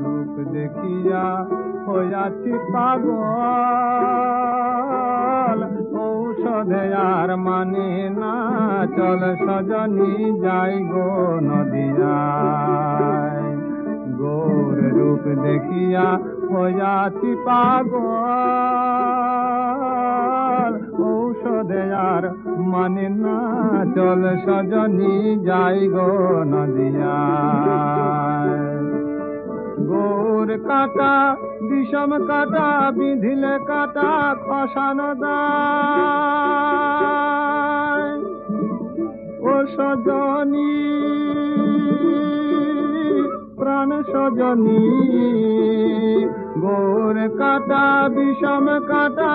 রূপ দেখিয়া হইয়াছি পাগল, ঔষধে আর মানে না, চল সজনী যাই গো নদিয়ায়। গৌর রূপ দেখিয়া হইয়াছি পাগল, ঔষধে আর মানে না, চল সজনী যাই গো নদিয়ায়। গৌর কাটা বিষম কাটা, বিধিলে কাটা খসানো দায়। ও সজনী প্রাণ সজনী, গৌর কাটা বিষম কাটা,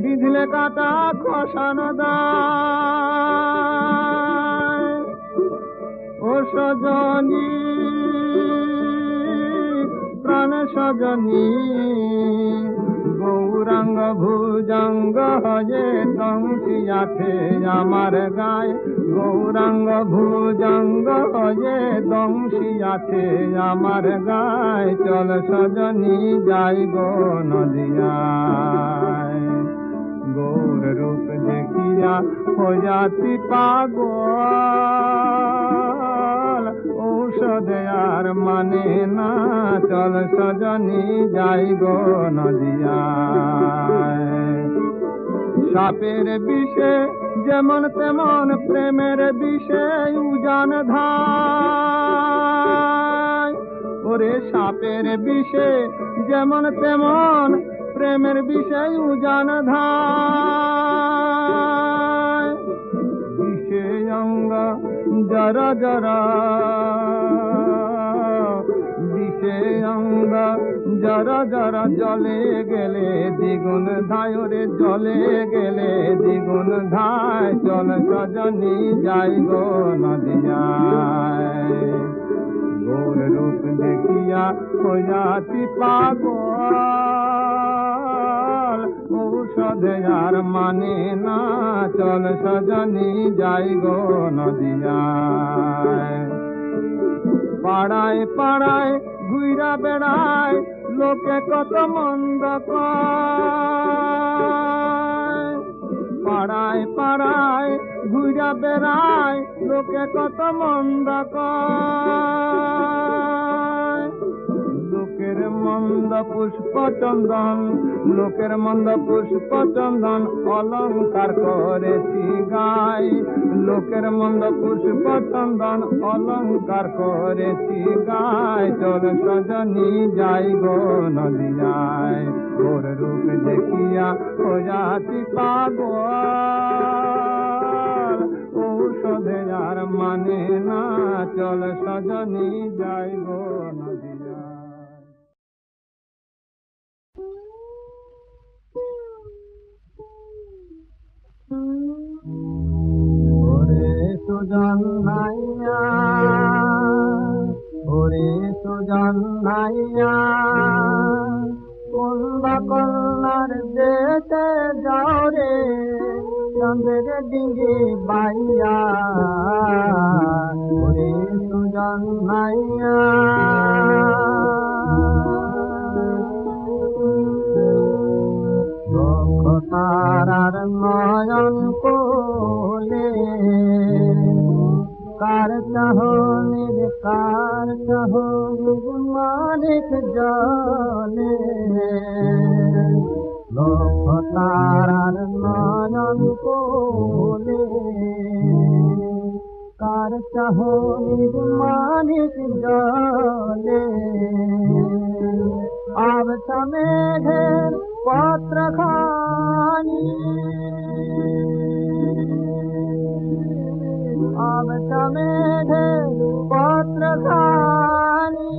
বিধিলে কাটা খসানো দায়। ও সজনী প্রাণ সজনী, গৌরাঙ্গ ভুজঙ্গ হয়ে দংশিয়াছে আমার গায়ে। গৌরাঙ্গ ভুজঙ্গ হয়ে দংশিয়াছে আমার গায়ে, চল সজনী যাই গো নদিয়ায়। গৌর রূপ দেখিয়া হইয়াছি পাগল, ঔষধে আর মানে না, চল সজনী যাই গো নদিয়ায়। সাপের বিষে যেমন তেমন, প্রেমের বিষে উজান ধায়। ওরে সাপের বিষে যেমন তেমন, প্রেমের বিষে উজান ধায়। বিষে অঙ্গ জরা জরা, বিষে অঙ্গ জরা জরা, জলে গেলে দ্বিগুণ ধায়। রে জলে গেলে দ্বিগুণ ধায়, চল সজনী যাই গো নদিয়ায়। গৌর রূপ দেখিয়া হইয়াছি পাগল, ঔষধে আর মানে না, চল সজনী যাই গো নদিয়ায়। পাড়ায় পাড়ায় ঘুইরা বেড়ায়, লোকে কত মন্দ কয়। পাড়ায় পাড়ায় ঘুইরা বেড়ায়, লোকে কত মন্দ কয়। লোকের মন্দ পুষ্প চন্দন, লোকের মন্দ পুষ্প চন্দন, অলঙ্কার করেছি গাই। লোকের মন্দ পুষ্প চন্দন, অলঙ্কার করেছি গাই, চল সজনী যাই গো নদিয়ায়। গৌর রূপ দেখিয়া হইয়াছি পাগল, ঔষধে আর মানে না, চল সজনী যাই গো নদিয়ায়। ওরে সুজন নাইয়া, ওরে সুজন নাইয়া, কন্যা কন্যার দেশে যাও রে, চন্দ্রের ডিঙ্গি বাইয়া। ওরে সুজন নাইয়া, তারার নয়ন কোলে, কার চাহনির কার চাহনির মানিক জলে। লক্ষ তারার নয়ন কোলে, কার চাহনির মানিক জলে। আবছা মেঘের পত্র খানি, আবছা মেঘের পত্র খানি,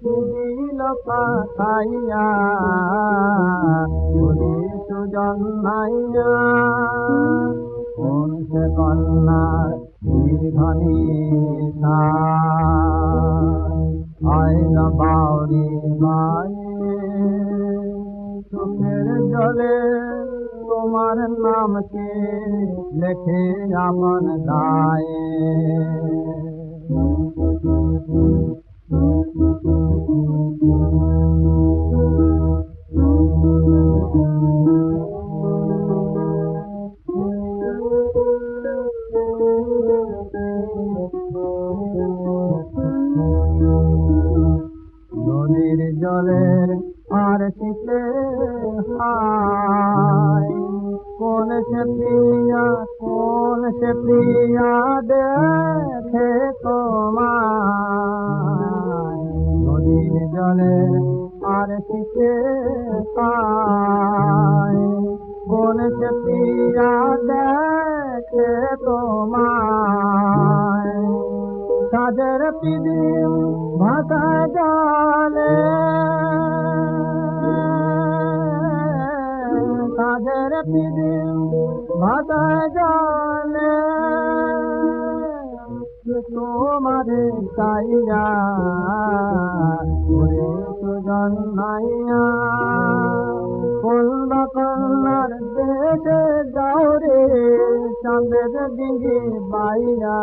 দিল পাঠাইয়া। ওরে সুজন নাইয়া, কোন সে কন্যার দীর্ঘনি আইন বাউরি মায়ে, চোখের জলে তোমার নামকে লেখে আপন গায়ে। নদীর জলের আর শীতে হায় কোন সে প্রিয়া দেখে তোমায়। নদীর জলের আর শীতে হায় কোন সে প্রিয়া দেখে তোমায়। কাজের পিদিম ভাষা জানে কাজের পিদিম ভাষা জানে তোমারে চাইয়া ওরে সুজন নাইয়া কন্যা কন্যার দেশে যাও রে চাঁদের ডিঙ্গি বাইয়া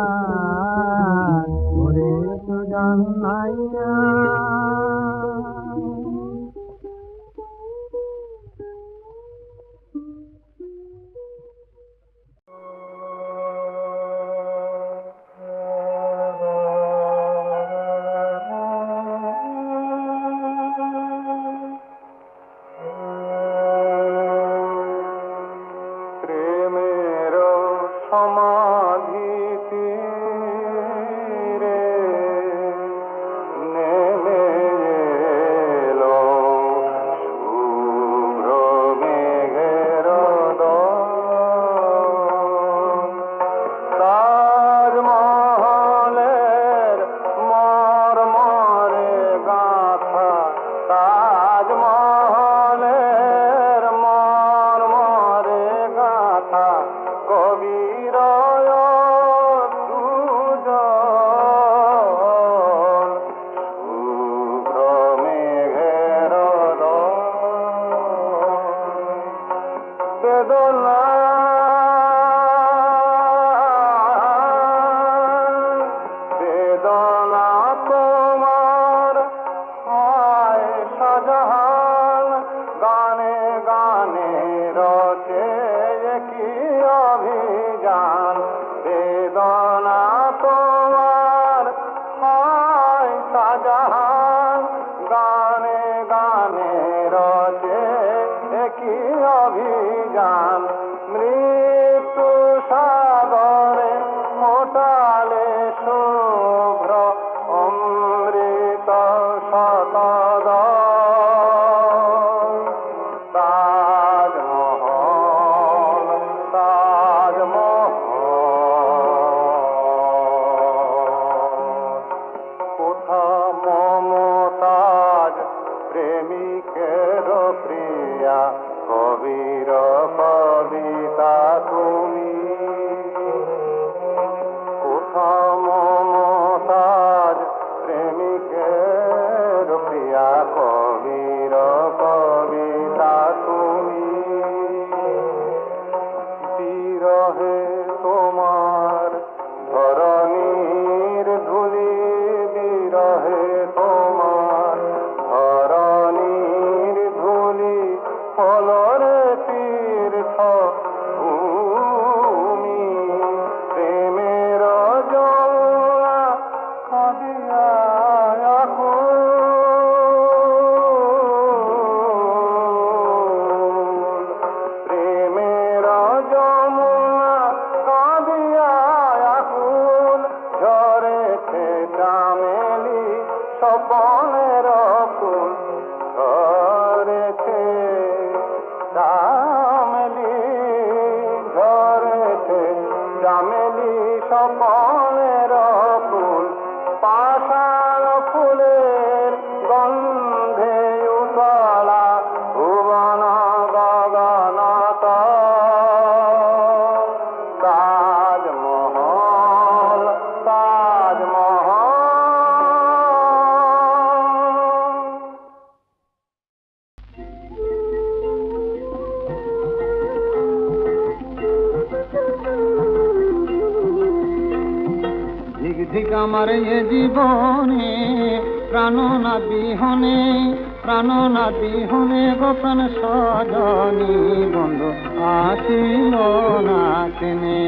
ওরে সুজন নাইয়া। ধিক আমার এ জীবনে প্রাণ না বিহনে, প্রাণ না বিহনে গোপন সজনী বন্ধু আসিল না কেনে।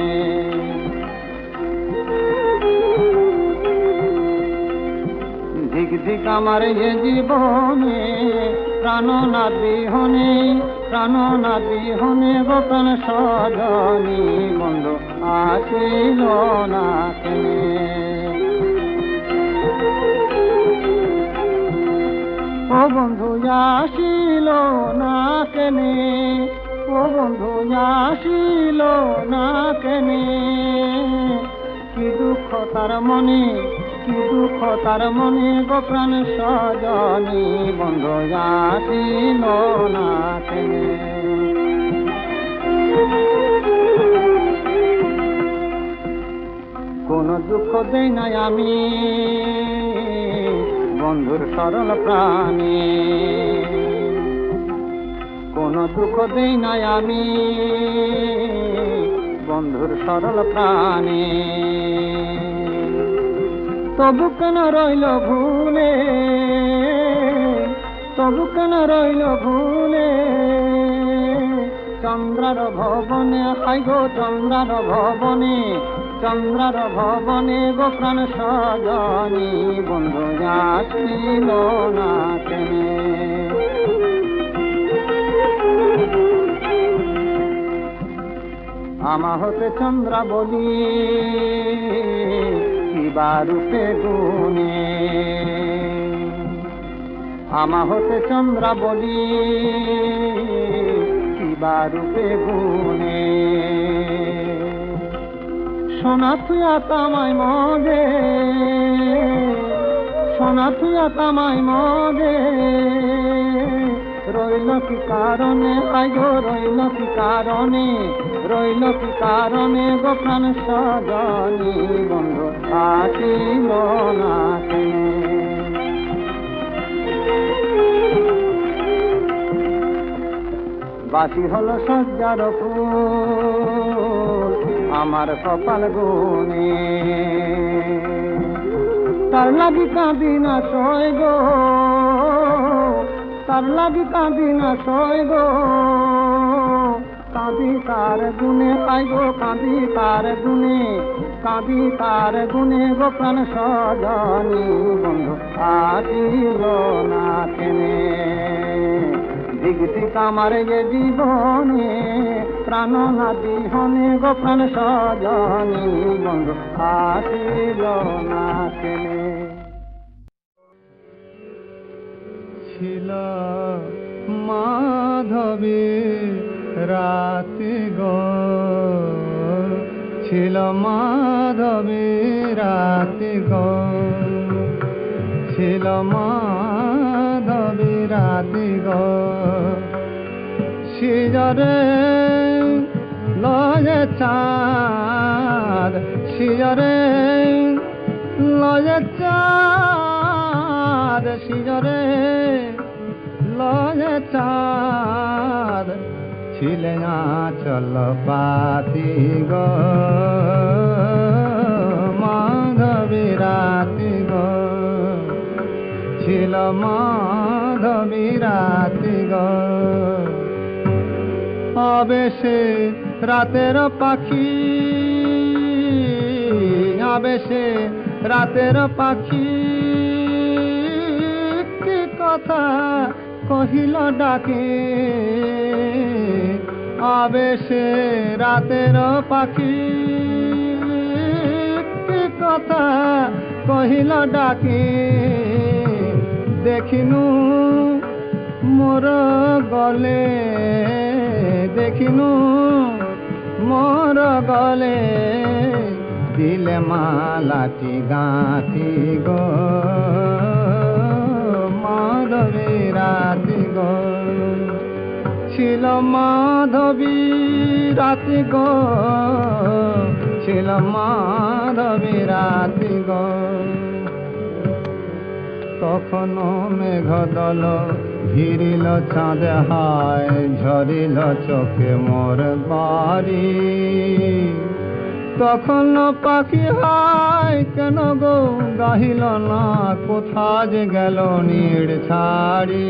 ধিক ধিক আমার এ জীবনে প্রাণ না বিহনে, প্রাণ না বিহনে গোপন সজনী বন্ধু আসিল না কেনে। ও বন্ধু আসিল না কেনে, ও বন্ধু আসিল না কেনে। কি দুঃখ তার মনে, কি দুঃখ তার মনে গো প্রাণ সজনী বন্ধু আসিল না কেনে। কোন দুঃখ দেই নাই আমি বন্ধুর সরল প্রাণী, কোন দুঃখ দেই নাই আমি বন্ধুর সরল প্রাণী। তবু কেন রইল ভুলে, তবু কেন রইল ভুলে চন্দ্রার ভবনে, হাই গো চন্দ্রার ভবনে, চন্দ্রার ভবনে গো প্রাণ সজনী বন্ধু আসিল না কেনে। আমা হতে চন্দ্রা বলি কিবা রূপে গুণে, আমা হতে চন্দ্রা বলি কিবা রূপে গুণে। সোনা থুয়া তামাই মদে, সোনা থুয়া তামাই মদে রইল কি কারণে, আই গো রইল কি কারণে, রইল কি কারণে গো প্রাণ সজনী বন্ধু আসিল না কেনে। বাসি হলো সজ্জার ফুল আমার কপাল গুনে, তার লাগি কাঁদি না সয় গো, তার লাগি কাঁদি না সয় গো। কাঁদি তার গুনে, আই গো কাঁদি তার গুনে, কাঁদি তার গুনে গো প্রাণ সজনী বন্ধু আসিল না কেনে। ধিক ধিক আমার এ জীবনে প্রাণ না বিহনে গো প্রাণ সজনী বন্ধু আসিল না কেনে। ছিল মাধবী রাতে গো, ছিল মাধবী রাতে গো, ছিল মাধবী রাতে গো। শিজরে লয়ে চাঁদ, শিজরে লয়ে চাঁদ, শিজরে লয়ে চাঁদ ছিলে আঁচল পাতি গো মাধবী রাতি গো, ছিল মাধবী রাতি গো। আবেশে রাতের পাখি, আবেশে রাতের পাখি কি কথা কহিল ডাকে, আবেশে রাতের পাখি কি কথা কহিল ডাকে। দেখিনু মোর গলে, দেখিনু মোর গলে দিলে মালাটি গাঁথি গো মাধবী রাতি গো, ছিল মাধবী রাতি গো, ছিল মাধবী রাতি গো। তখনও মেঘ দল ঘিরিল চাঁদ হায়, ঝরিল চোখে মোর বাড়ি, তখন পাখি হায় কেন গো গাহিল না, কোথা যে গেল নীড় ছাড়ি।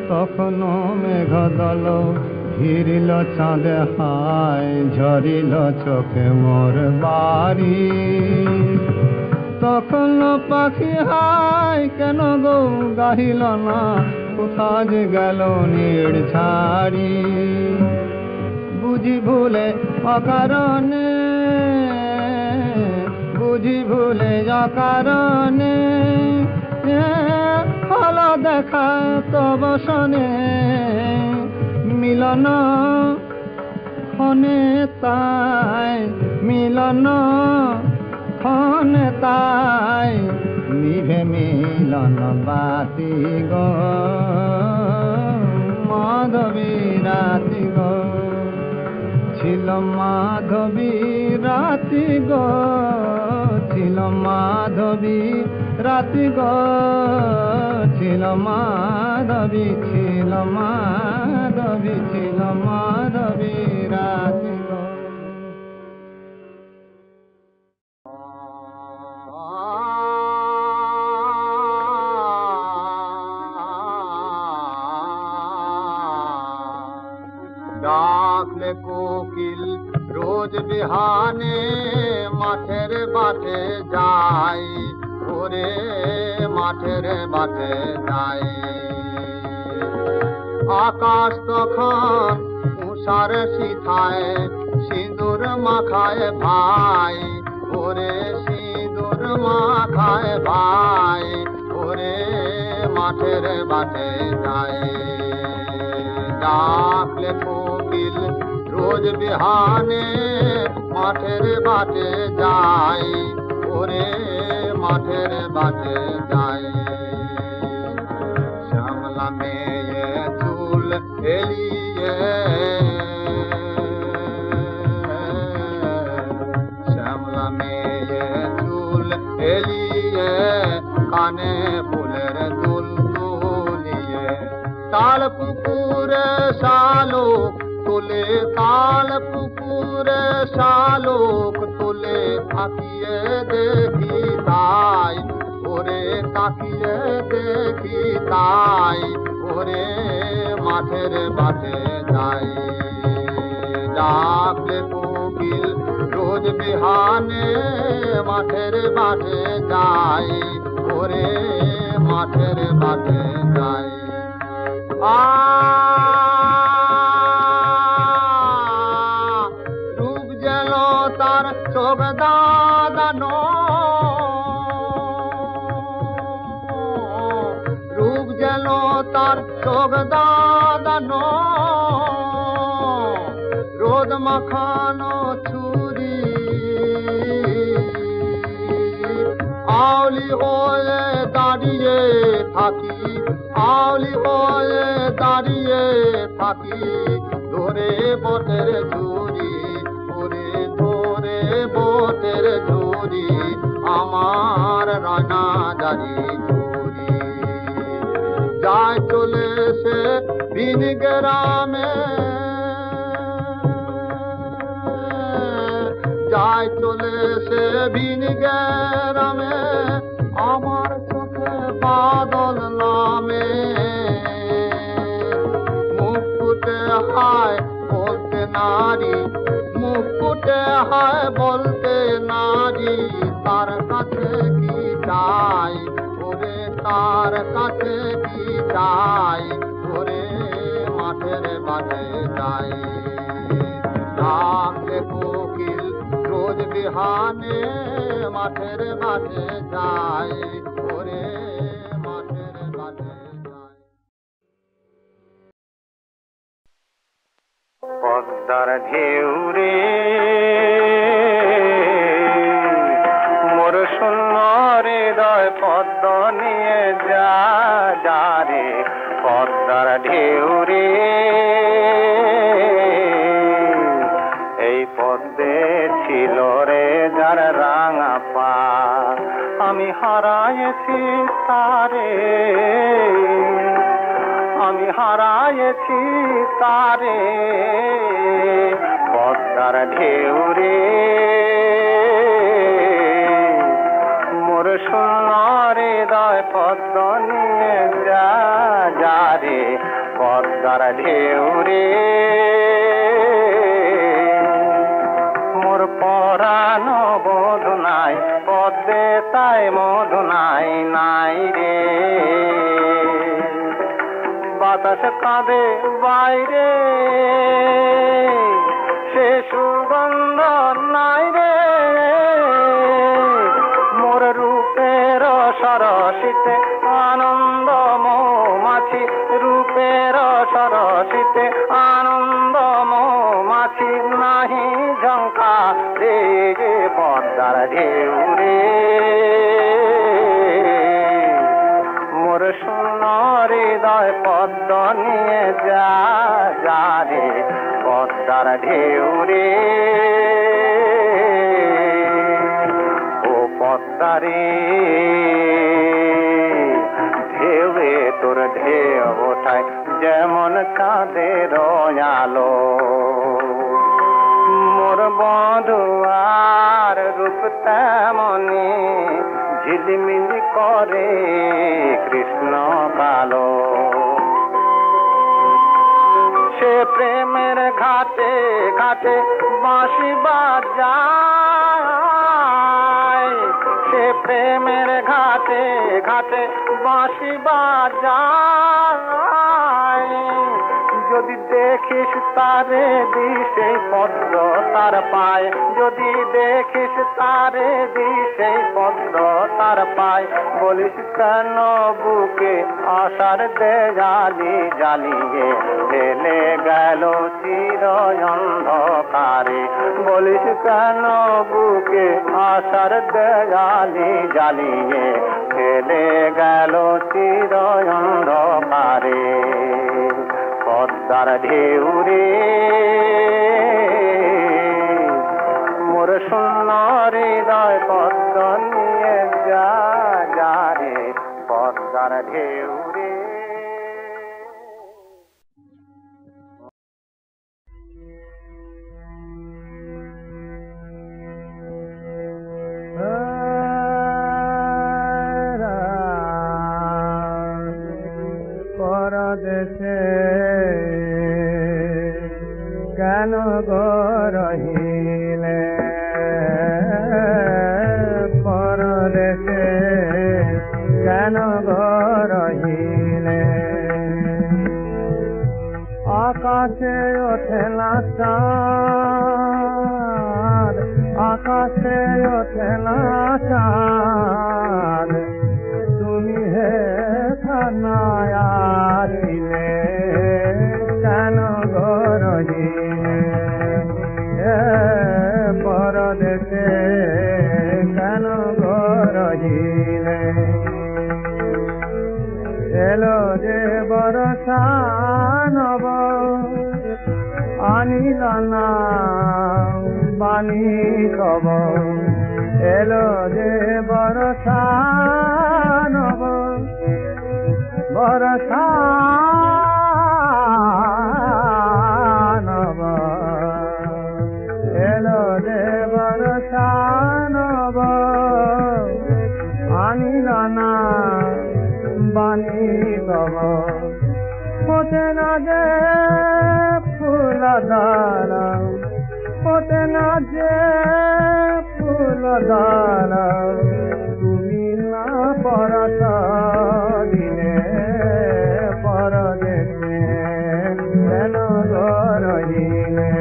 তখন মেঘ দল ঘিরিল চাঁদে হায়, ঝরিল চোখে মোর বাড়ি। তখন পাখি হায় কেন গো গাহিল না, কোথা যে গেল নীড় ছাড়ি। বুঝি ভুলে অকারণে, বুঝি ভুলে অকারণে, হল দেখা তব সনে। মিলন ক্ষণে তাই, মিলন ক্ষণে তাই, নিভে মিলন বাতি গো মাধবী রাতি গো। ছিল মাধবী রাতি গো, ছিল মাধবী রাতি গো, ছিল মাধবী, ছিল মাধবী, ছিল মাধবী রাতি গো। ডাকলে কোকিল রোজ বিহানে, মাঠের বাটে যাই, ওরে মাঠের বাটে যাই। আকাশ তখন উষার শিখায়, সিঁদুর মাখায় ভাই, ওরে সিঁদুর মাখায় ভাই, ওরে মাঠের বাটে যাই। ডাকলে কোকিল রোজ বিহানে, মাঠের বাটে যাই, ওরে মাঠের বাটে যাই। শ্যামলা মেয়ে চুল এলিয়ে, শ্যামলা মেয়ে চুল এলিয়ে, কানে ফুলের দুল তুলিয়ে। তাল পুকুরে শালুক তুলে, তাল পুকুরে শালুক তুলে, তাকিয়ে দেখি তাই, ওরে তাকিয়ে দেখি তাই, ওরে মাঠের বাটে যাই। ডাকলে কোকিল রোজ বিহানে, মাঠের বাটে যাই, ওরে মাঠের বাটে যাই। রূপ যেন তার চোখ দাদানো, রূপ যেন তার চোখ দাদানো, রোদ মাখানো ছুরি। আউলি হয়ে দাঁড়িয়ে থাকি, আউলি হয়ে দাঁড়িয়ে থাকি, ধরে বটের ঝুরি, ওরে ধরে বটের ঝুরি, আমার রানা জারি ঝুরি। যায় চলে সে ভিন গ্রামে, যায় চলে সে ভিন গ্রামে, আমার চোখে বাদল নামে। মুকুটে হায় বলতে নারী, মুকুটে হায় বলতে নারী, তার কাছে কি চাই, ওরে তার কাছে কি চাই, ওরে মাঠের বাটে যাই। ডাকলে কোকিল রোজ বিহানে, মাঠের বাটে যাই, ওরে মাঠের বাটে যাই। পদ্মার ঢেউ রে মোর শূন্য হৃদয়, পদ্ম নিয়ে যা যা রে। পদ্মার ঢেউ রে এই পদ্মে ছিল রে যার রাঙা পা, আমি হারায়েছি তারে, আমি হারায়েছি তারে। পদ্মার ঢেউ রে পদ্ম নিয়ে যা যা রে পদ্মার ঢেউ রে মোর পরানো বধু নাই পদ্মে তাই মধু নাই নাই রে বাতাস কাঁদে বাইরে সে সুগন্ধ নাই রে মোর রূপের সরসিতে আনন্দ মৌমাছি রূপের সরসিতে আনন্দ মৌমাছি নাহি ঝঙ্কা রে পদ্মার ঢেউ রে মোর সোনার হৃদয় পদ্ম নিয়ে যা যা রে পদ্মার ঢেউ রে ও পদ্মারে ঢেউয়ে তোর ঢেউ ওঠায় যেমন কাঁদে রয়ালো মোর বধু আর রূপ তেমনি ঝিলিমিলি করে কৃষ্ণ কালো সে প্রেমের ঘাটে ঘাটে বাঁশি বাজায় সে প্রেমের ঘাটে ঘাটে বাঁশি বাজায় যদি দেখিস তারে দিশে পদ্ম তার পায় যদি দেখিস তারে দিশে পদ্ম তার পায় বলিস কেন বুকে আশার দেয়ালি জ্বালিয়ে ফেলে গেল চির অন্ধকারে বলিস কেন বুকে আশার দেয়ালি জ্বালিয়ে ফেলে গেল চির অন্ধকারে পদ্মার ঢেউ রে মোর সোনার হৃদয় পদ্ম নিয়ে যা যা রে পদ্মার ঢেউ রে পরদেশে কেন গো রহিলে পরদেশে কেন গো রহিলে আকাশে ওঠে না চাঁদ আকাশে ওঠে না চাঁদ তুমি হে খানায়ারিলে কেন গো রহিলে পরদেশে কেন গো রহিলে এলো যে বরষা নব আনিল না বাণী কব এলো যে বরষা নব বরষা নব এলো যে বরষা নব আনিল না বাণী কব পোতে না যে ফুল দানা পোতে না যে ফুল দানা তুমি না পরশ দিনে পরদেশে কেন গো রহিলে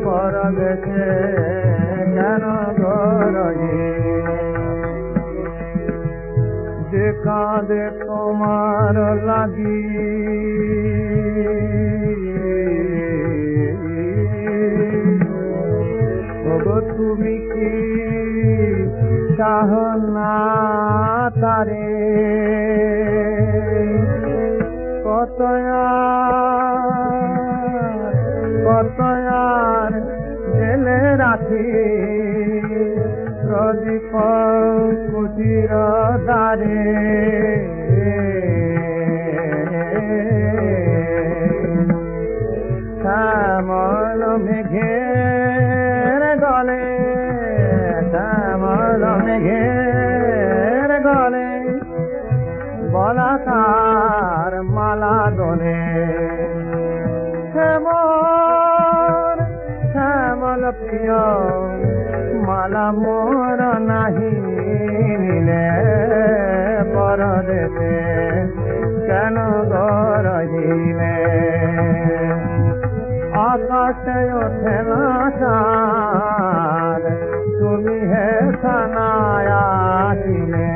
পরদেশে কেন গো রহিলে যে কাঁদে তোমার লাগি তুমি কি চাহ না তারে কত আর জেলে রাখি প্রদীপ কুটির দ্বারে শ্যামল মেঘের গলে শ্যামল মেঘের গলে প্রিয় মালা মোর নাহি নিলে পরদেশে কেন গরহিলে আকাশে ওঠে না চাঁদ তুমি হে সানায় আসিলে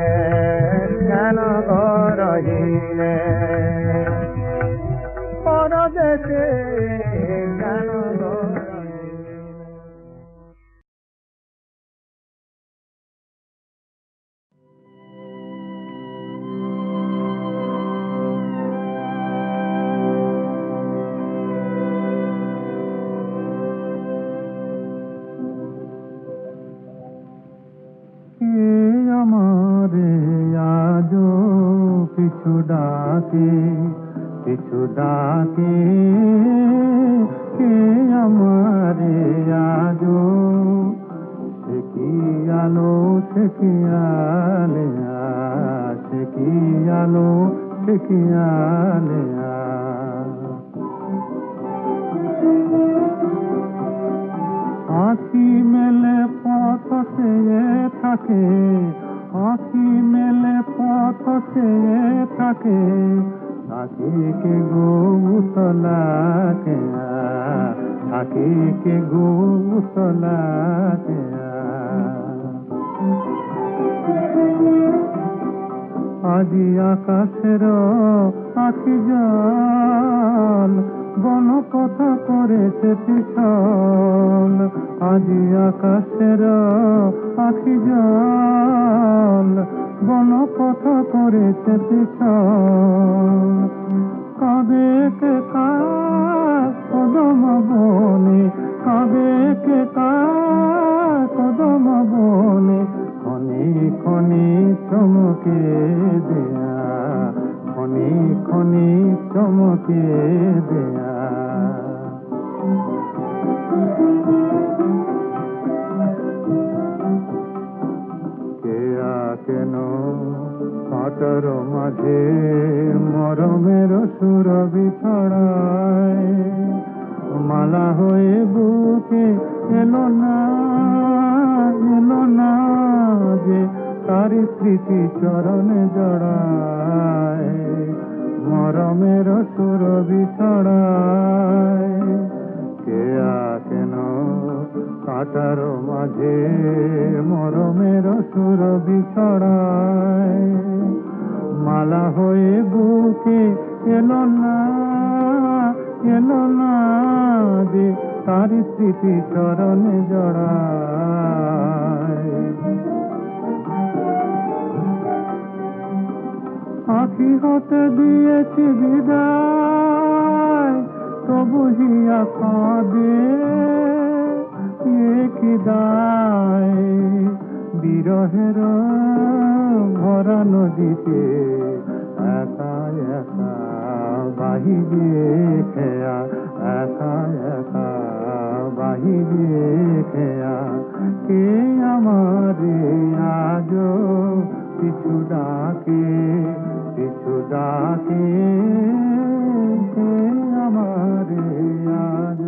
কেন গরহিলে পরদেশে কেন পিছু ডাকে কে আমারে আজো সে কি আলো সে কি আলেয়া সে কি আলো সে কি আলেয়া আঁখি মেলে পথ চেয়ে থাকে আঁখি মেলে পথ চেয়ে থাকে থাকে কে গৌতলা কে থাকে কে গৌতলা কে আজি আকাশের আখি জল বন কথা করেছে পিছল আজি আকাশের আখি জল বন কথা করেছে পিছল কবে কে কদম বনে কবে কে কদম বনে খনি খনি চমকে দেয়া খনি খনি চমকে দেয়া কেন কাটার মাঝে মরমের সুর বিছড়ায় মালা হয়ে বুকে এলো না যে তার স্মৃতি চরণে জড়ায় মরমের সুর বিছড়ায় কেন কাটার মাঝে মরমের সুর বিছড়ায় মালা হয়ে বুকে এলো না যে তার স্মৃতি চরণে জড়ায় আখি হতে দিয়েছি বিদায় তবু হিয়া কাঁদে কি দায় বিরহের ভরা নদীতে একা একা বাহিরে খেয়া একা একা বাহিরে খেয়া কে আমারে আজ পিছু ডাকে কে আমারে আজ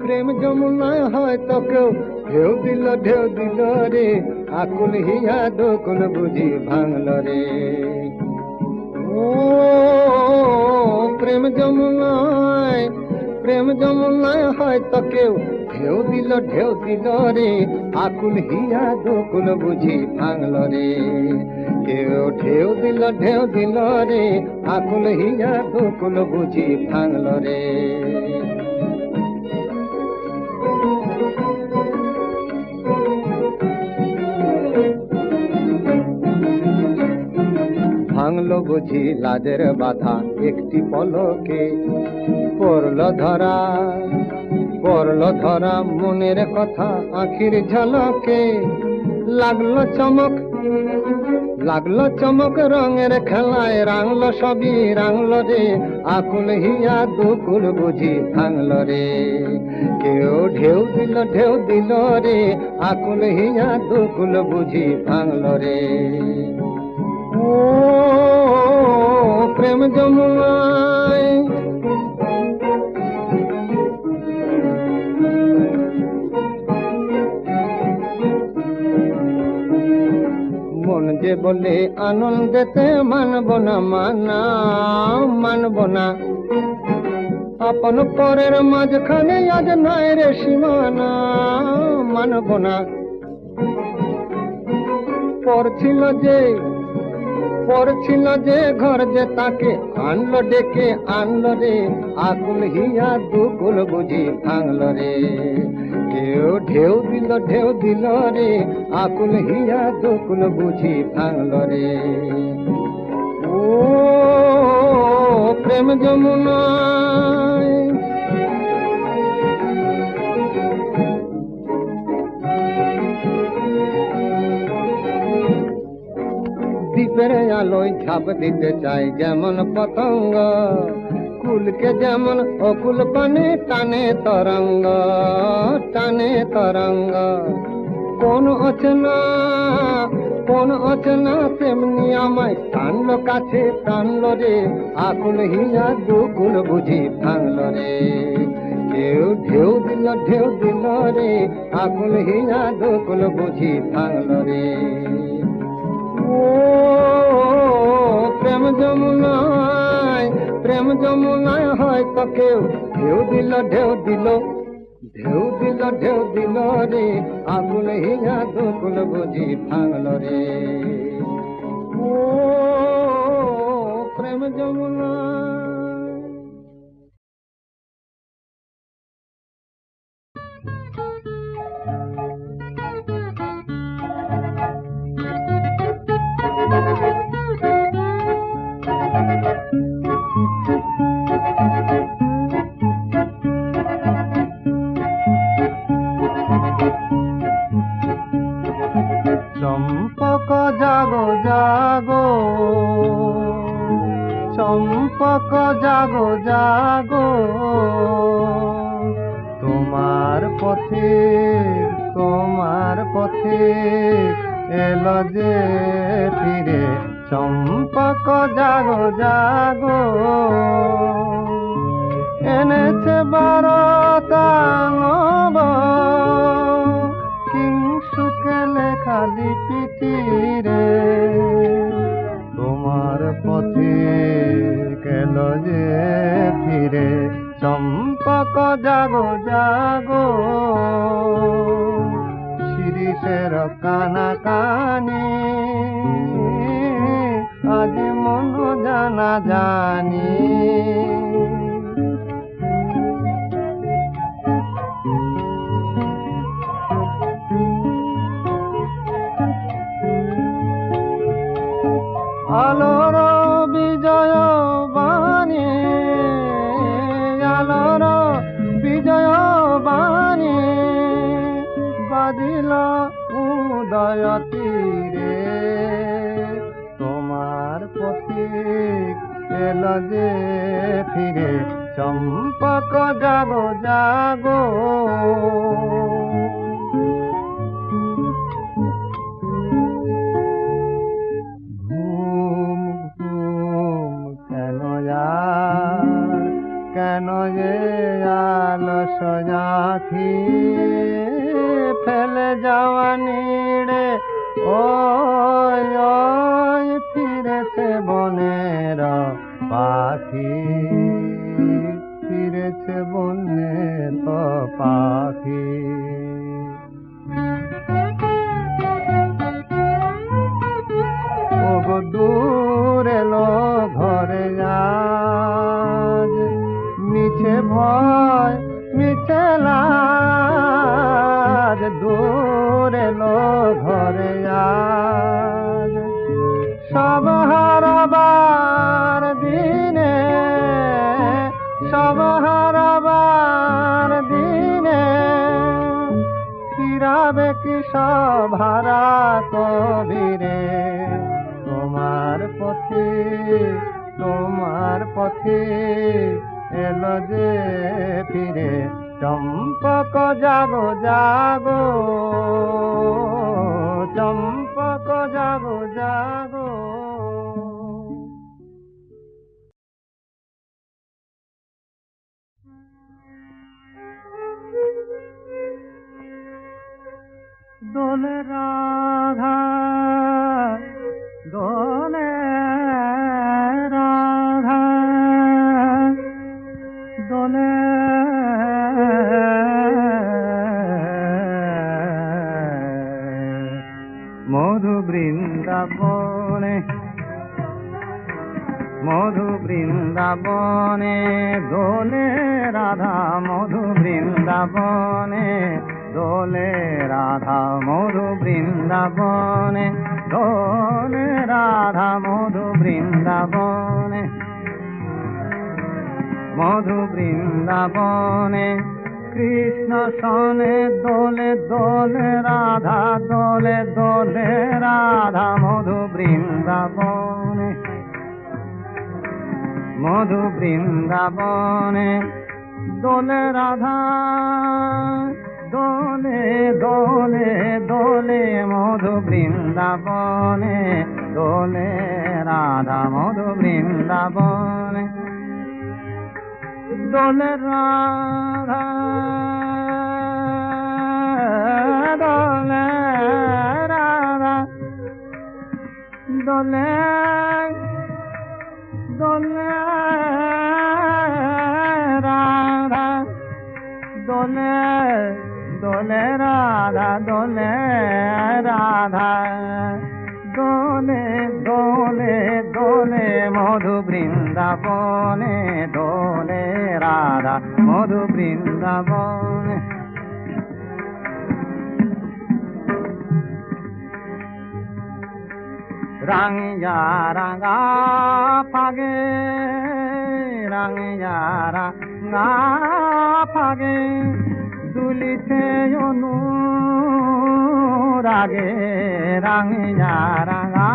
প্রেম যমুনায় হয়তো কেউ ঢেউ দিল রে আকুল হিয়া দোকুল বুঝি ভাঙল রে ও প্রেম যমুনায় হয়তো কেউ ঢেউ দিল রে আকুল হিয়া দোকুল বুঝি ভাঙল রে কেউ ঢেউ দিল রে আকুল হিয়া দোকুল বুঝি ভাঙল রে ভাঙলো বুঝি লাজের বাধা একটি পলকে পড়ল ধরা মনের কথা আখির ঝলকে লাগলো চমক লাগলো চমক রঙের খেলায় রাঙলো সবই রাঙলো রে, আকুল হিয়া দুকুল বুঝি ভাঙলো রে। কেউ ঢেউ দিল রে, আকুল হিয়া দুকুল বুঝি ভাঙলো রে। ও প্রেম যমুনায় মন যে বলে আনন্দেতে মানব না, মানব না। আপন পরের মাঝখানে আজ নাই রে সীমানা, মানব না। পড়ছিল যে ঘর যে তাকে আনলো ডেকে আনলো রে, আকুল হিয়া দুকুল বুঝি ভাঙলো রে। কেউ ঢেউ দিল রে, আকুল হিয়া দুকুল বুঝি ভাঙলো রে। ও প্রেম যমুনায় দ্বীপের আলোয় ঝাঁপ দিতে চাই যেমন পতঙ্গ, কুলকে যেমন অকুল পানে টানে তরঙ্গ, টানে তরঙ্গ। কোন অচেনা তেমনি আমায় টানলো কাছে টানলো রে, আকুল হিয়া দুকুল বুঝি ভাঙলো রে। কেউ ঢেউ দিল রে, আকুল হিয়া দুকুল বুঝি ভাঙলো রে। ও প্রেম যমুনায় হয়তো কেউ ঢেউ দিল রে, আকুল হিয়া দুকুল বুঝি ভাঙলো রে। ও প্রেম যমুনায় চম্পক জাগো জাগো, চম্পক জাগো জাগো, তোমার পথে এলো যে ফিরে। চম্পক জাগো জাগো, এনেছে বারতা নব, কিংসুকে লেখা লিপিটি রে। তোমার পথে গেল যে ফিরে। চম্পক জাগো জাগো, শিরিষের কানাকানি আজ মন জানা জানি। আলোর বিজয় বাণী, আলোর বিজয় বাণী বাজিল উদয় তীরে। তোমার পথে এলো যে ফিরে। চম্পক জাগো জাগো, কেন যে আলস আঁখি ফেলে যাওয়া নিড়ে। ওই ফিরেছে বনের পাখি, ফিরেছে বনের পাখি। ওগো দূর এলো ঘরে আজ, মিছে ভয় মিছে লাজ। দূর এলো ঘরে আজ, সব হারাবার দিনে, সব হারাবার দিনে। ফিরাবে কি সব হারা কবিরে। পথে তোমার পথে এলো যে ফিরে চম্পক জাগো জাগো চম্পক জাগো জাগো। দোলে রাধা দোলে রাধা দোলে মধু বৃন্দাবনে মধু বৃন্দাবনে দোলে রাধা মধু বৃন্দাবনে দোলে রাধা মধু বৃন্দাবনে দোলে রাধা মধু বৃন্দাবনে মধু বৃন্দাবনে কৃষ্ণ সনে দোলে দোলে রাধা দোলে দোলে রাধা মধু বৃন্দাবনে মধু বৃন্দাবনে দোলে রাধা দোলে দোলে দোলে মধু বৃন্দাবনে দোলে রাধা মধু বৃন্দাবনে দোলে রাধা দোলে রাধা দোলে দোলে রাধা দোলে দোলে রাধা দোলে রাধা দোলে দোলে দোলে মধু বৃন্দাবনে দোলে রাধা মধু বৃন্দাবনে রাঙিয়া রাঙা ফাগে রাঙিয়া রাঙা ফাগে দুলিতে অনুরাগে রাঙিয়া রাঙা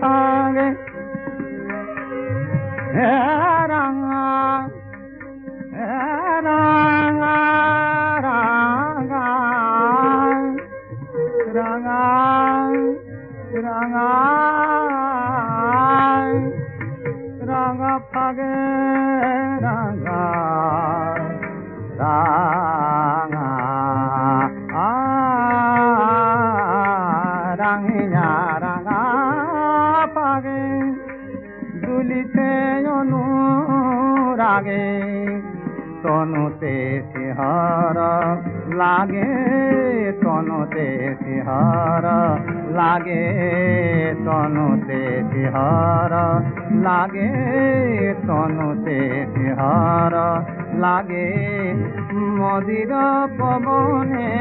ফাগে রাঙা রাঙা রাঙা রাঙা রাঙা রাঙা ফাগে রাঙা রাঙা রাঙিয়া রাঙা ফাগে দুলিতে অনুরাগে তনুতে শিহর লাগে তনুতে শিহর লাগে তনুতে শিহর লাগে তনুতে শিহর লাগে মদির পবনে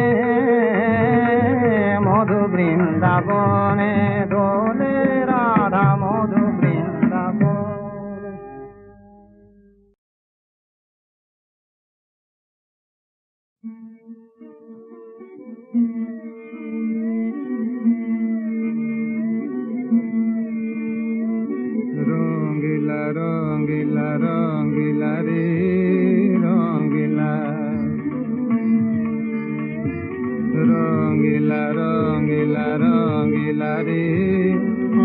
মধু বৃন্দাবনে দোলে রাধা মধু বৃন্দাবনে রঙ্গিলা রঙ্গিলা রঙ্গিলা রে রঙ্গিলা রঙ্গিলা রঙ্গিলা রঙ্গিলা রে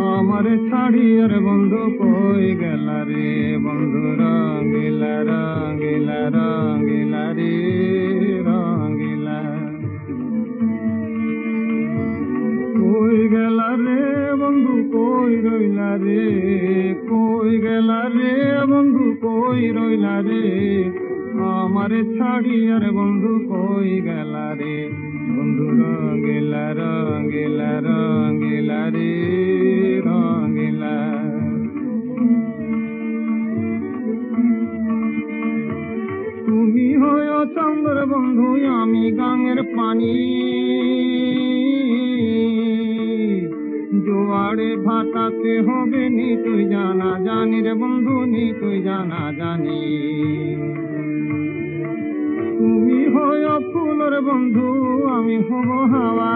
আমার ছাড়িয়ার বন্ধু কই গেলা রে বন্ধু রঙ্গিলা রঙ্গিলা রঙ্গিলা রে রঙ্গিলা কই গেলা রে বন্ধু কই রইলা রে কই গেলা রে বন্ধু কই রইলা রে আমারে ছাড়িয়ার বন্ধু কই গেলা রে বন্ধু রঙ্গিলা রঙ্গিলা রঙ্গিলা রে রঙ্গিলা তুমি হয় চন্দ্র বন্ধু আমি গাঙের পানি জোয়ারে ভাটাতে হবে নি তুই জানা জানি রে বন্ধু নি তুই জানা জানি তুমি হয় ফুলের বন্ধু আমি হব হাওয়া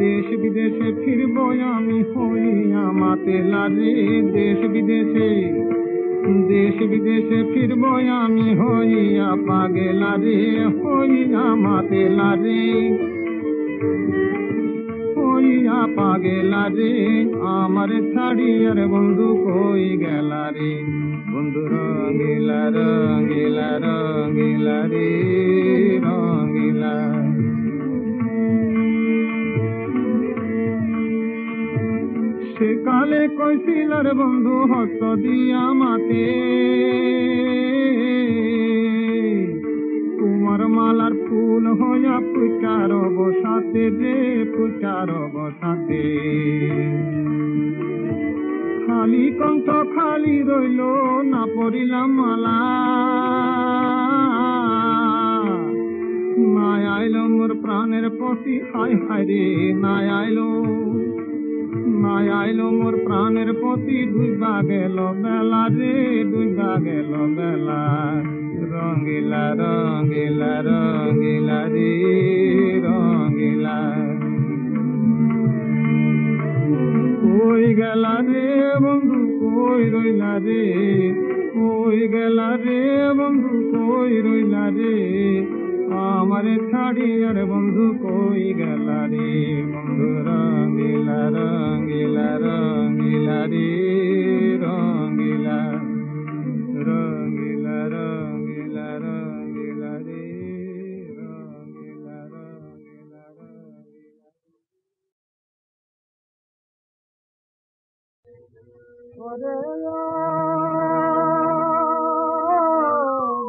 দেশ বিদেশে ফিরব আমি হইয়া মাতেলা রে, দেশ বিদেশে ফিরব আমি হইয়া পাগেলা রে, হইয়া মাতেলা রে, হইয়া পাগেলা রে, আমার ছাড়িয়ার বন্ধু কই গেলা রে, বন্ধু রঙ্গিলা রঙ্গিলা রঙ্গিলা রে রঙ্গিলা। সেকালে কইছিলার বন্ধু হস্ত দিয়া মাতে, কুমার মালার ফুল হইয়া পুচার বসাতে রে, পুচার বসাতে। খালি কণ্ঠ খালি রইল না পড়িলাম মালা, না আইলো মোর প্রাণের পতি, হায় হায় রে না আইলো, না আইলো মোর প্রাণের পতি, ডুইবা গেল বেলা রে, ডুইবা গেল বেলা। রঙ্গিলা রঙ্গিলা রঙ্গিলা রে রঙ্গিলা। কই গেলা রে বন্ধু কই রইলা রে, কই গেলা রে বন্ধু কই রইলা রে, আমারে ছাড়িয়ার বন্ধু কই গেলা রে, বন্ধু রঙ্গিলা রঙ্গিলা রঙ্গিলা রে রঙ্গিলা, রঙ্গিলা রঙ্গিলা রঙ্গিলা রে রঙ্গিলা রঙ্গিলা রঙ্গিলা। ওরে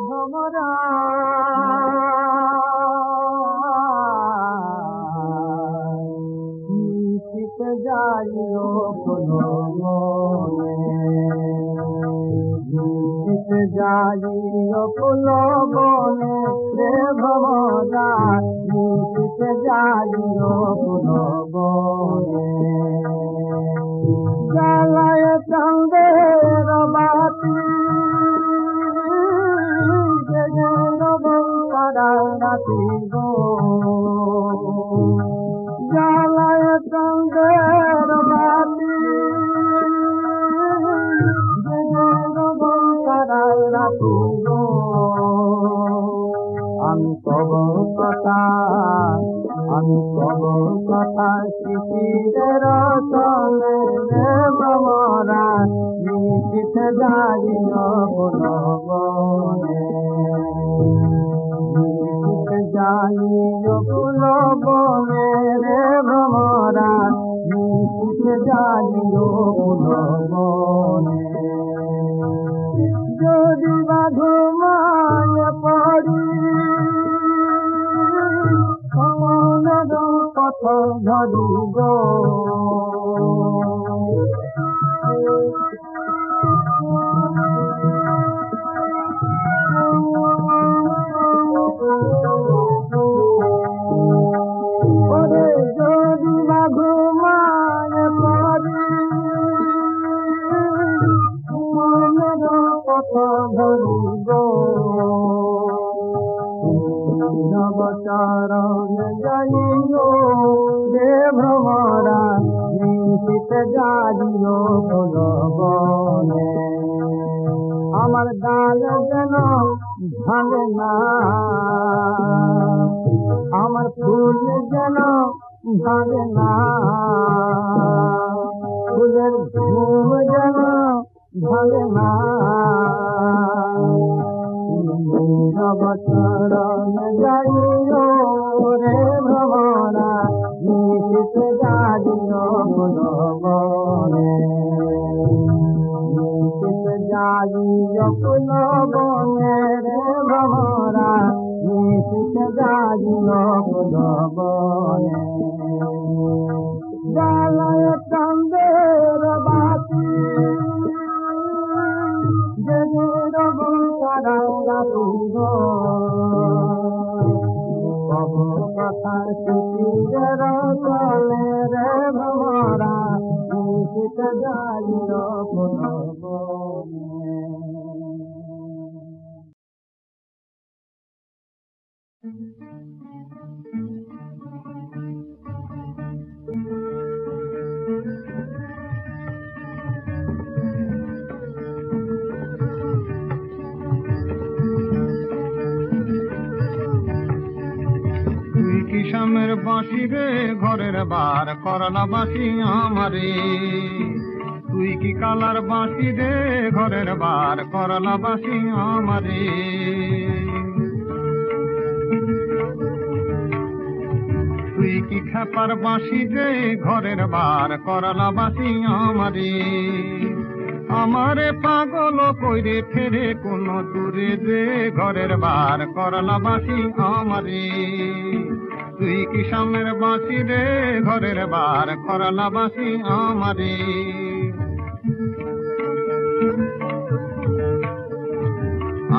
ভমরা মিশিতে যাইও কোনো মনে, মিশিতে যাইও কোনো মনে রে ভমরা, মিশিতে যাইও কোনো মনে। জ্বালায় চাঁদের বাতি রাতি গো, জ্বালায় চাঁদের বাতি রাতি গো। আমি কব কথা, আমি কব কথা শিশিরের সঙ্গে রে ভমরা, মিশিতে যাইও কোনো বনে, মিশিতে যাইও কোনো বনে রে ভমরা, মিশিতে যাইও কোনো বনে। যদি বা ঘুমায় পড়ি মনের পথ ধরি গো, ওরে যদি বা ঘুমায় পড়ি মনের পথ ধরি গো, নবচরণ যাইও রে ভমরা, মিশিতে যাইও কোনো বনে। আমার ডাল যেন ভাঙে না, আমার ফুল যেন ভাঙে না, ফুলের ঘুম যেন ভাঙে না। নবচরণ যাইও রে ভমরা, মিশিতে যাইও কোনো বনে, মিশিতে যাইও কোনো বনে রে ভমরা, মিশিতে যাইও কোনো বনে। জ্বালায় চাঁদের বাতি রাতি গো, কব কথা শিশিরের সঙ্গে রে ভমরা, মিশিতে যাইও কোনো বনে। শ্যামের বাঁশি রে ঘরের বার করলা বাঁশি আমারে, তুই কি কালার বাঁশি রে ঘরের বার করলা বাঁশি আমারে। তুই কি খেপার বাঁশি রে ঘরের বার করলা বাঁশি আমারে, আমারে পাগল কইরে ফেরে কোন দূরে রে ঘরের বার করলা বাঁশি আমারে। তুই কি শ্যামের বাঁশি রে ঘরের বার করলা বাঁশি আমারে।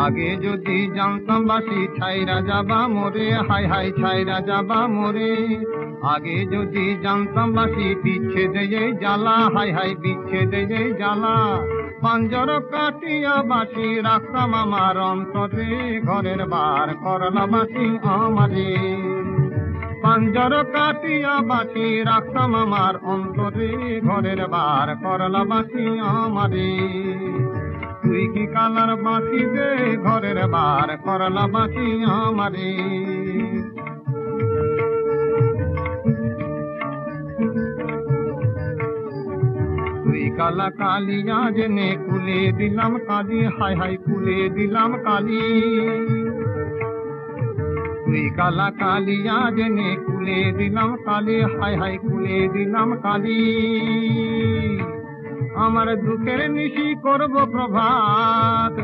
আগে যদি জানতাম বাঁশি ছাইরা যাবা মোরে, হাই হাই ছাইরা যাবা মোরে। আগে যদি জানতাম বাঁশি বিচ্ছেদে জ্বালা, হাই হাই বিচ্ছেদে জ্বালা। পাঞ্জর কাটিয়া বাঁশি রাখতাম আমার অন্তরে ঘরের বার করলা বাঁশি আমারে। পাঞ্জর কাটিয়া বাঁশি রাখতাম আমার অন্তরে ঘরের বার করলা বাঁশি আমারে। তুই কি কালার বাঁশি রে ঘরের বার করলা বাঁশি আমারে। তুই কালা কালিয়া জেনে কুলে দিলাম কালি, হাই হাই কুলে দিলাম কালি। তুই কালা কালিয়া জেনে কুলে দিলাম কালি, হাই হাই কুলে দিলাম কালি। আমার দুঃখের নিশি করব প্রভাত,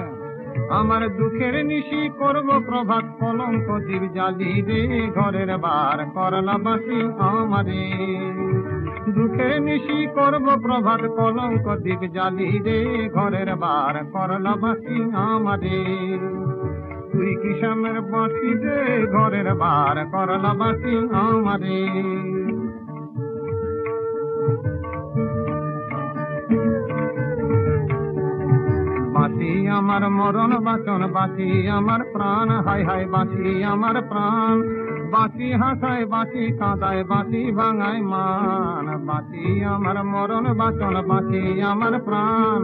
আমার দুঃখের নিশি করব প্রভাত, কলঙ্ক জীব জালি রে ঘরের বার করলা বাঁশি আমারে। দুঃখের নিশি করব প্রভাত, কলঙ্ক দ্বীপ জালি রে ঘরের বার করলা বাঁশি আমারে। তুই কি শ্যামের বাঁশি রে ঘরের বার করলা বাঁশি আমারে। বাঁশি আমার মরণ বাঁচন, বাঁশি আমার প্রাণ, হাই হাই বাঁশি আমার প্রাণ। বাঁশি হাসায় বাঁশি কাঁদায় বাঁশি ভাঙায় মান, বাঁশি আমার মরণ বাঁচন, বাঁশি আমার প্রাণ।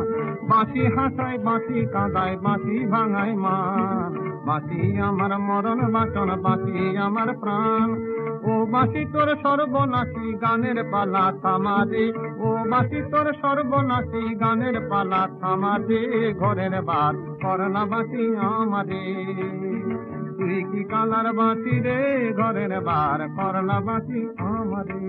বাঁশি হাসায় বাঁশি কাঁদায় বাঁশি ভাঙায় মান, বাঁশি আমার মরণ বাঁচন, বাঁশি আমার প্রাণ। ও বাঁশি তোর সর্বনাশী গানের পালা থামাদে, ও বাঁশি তোর সর্বনাশী গানের পালা থামাদে ঘরের বার করলা বাঁশি আমারে। তুই কি কালার বাঁশি রে ঘরের বার করলা বাঁশি আমারে।